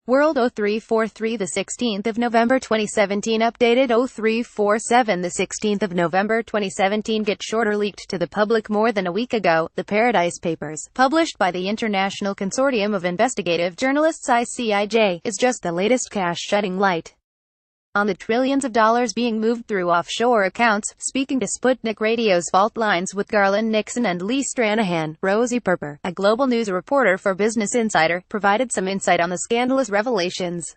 World 0343 the 16th of November 2017 updated 0347 the 16th of November 2017 get shorter leaked to the public more than a week ago. The Paradise Papers, published by the International Consortium of Investigative Journalists ICIJ, is just the latest cash shedding light on the trillions of dollars being moved through offshore accounts. Speaking to Sputnik Radios Fault Lines with Garland, Nixon and Stranahan, Rosie Perper, a global news reporter for Business Insider, provided some insight on the scandalous revelations.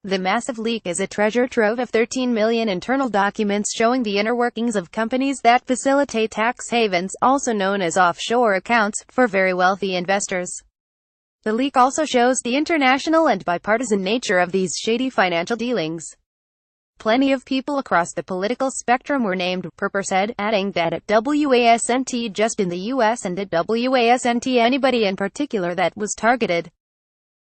The massive leak is a treasure trove of 13 million internal documents showing the inner workings of companies that facilitate tax havens, also known as offshore accounts, for very wealthy investors. The leak also shows the international and bipartisan nature of these shady financial dealings. Plenty of people across the political spectrum were named, Perper said, adding that at WASNT just in the US and at WASNT anybody in particular that was targeted.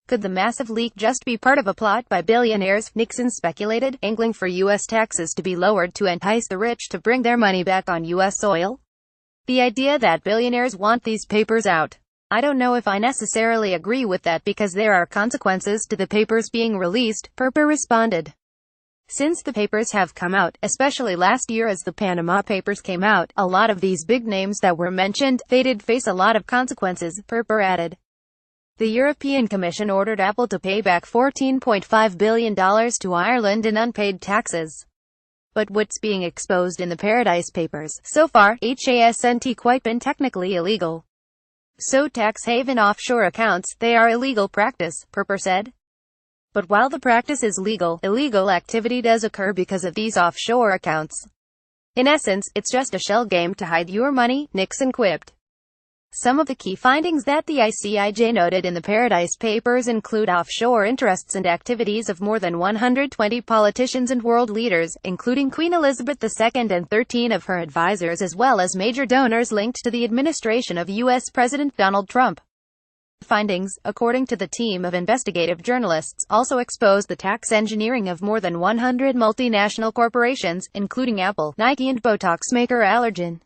Could the massive leak just be part of a plot by billionaires, Nixon speculated, angling for US taxes to be lowered to entice the rich to bring their money back on US soil? The idea that billionaires want these papers out. I don't know if I necessarily agree with that because there are consequences to the papers being released, Perper responded. Since the papers have come out, especially last year as the Panama Papers came out, a lot of these big names that were mentioned, they did face a lot of consequences, Perper added. The European Commission ordered Apple to pay back $14.5 billion to Ireland in unpaid taxes. But what's being exposed in the Paradise Papers, so far, hasn't quite been technically illegal. So tax haven offshore accounts, they are illegal practice, Perper said. But while the practice is legal, illegal activity does occur because of these offshore accounts. In essence, it's just a shell game to hide your money, Nixon quipped. Some of the key findings that the ICIJ noted in the Paradise Papers include offshore interests and activities of more than 120 politicians and world leaders, including Queen Elizabeth II and 13 of her advisors, as well as major donors linked to the administration of U.S. President Donald Trump. Findings, according to the team of investigative journalists, also exposed the tax engineering of more than 100 multinational corporations, including Apple, Nike and Botox maker Allergan.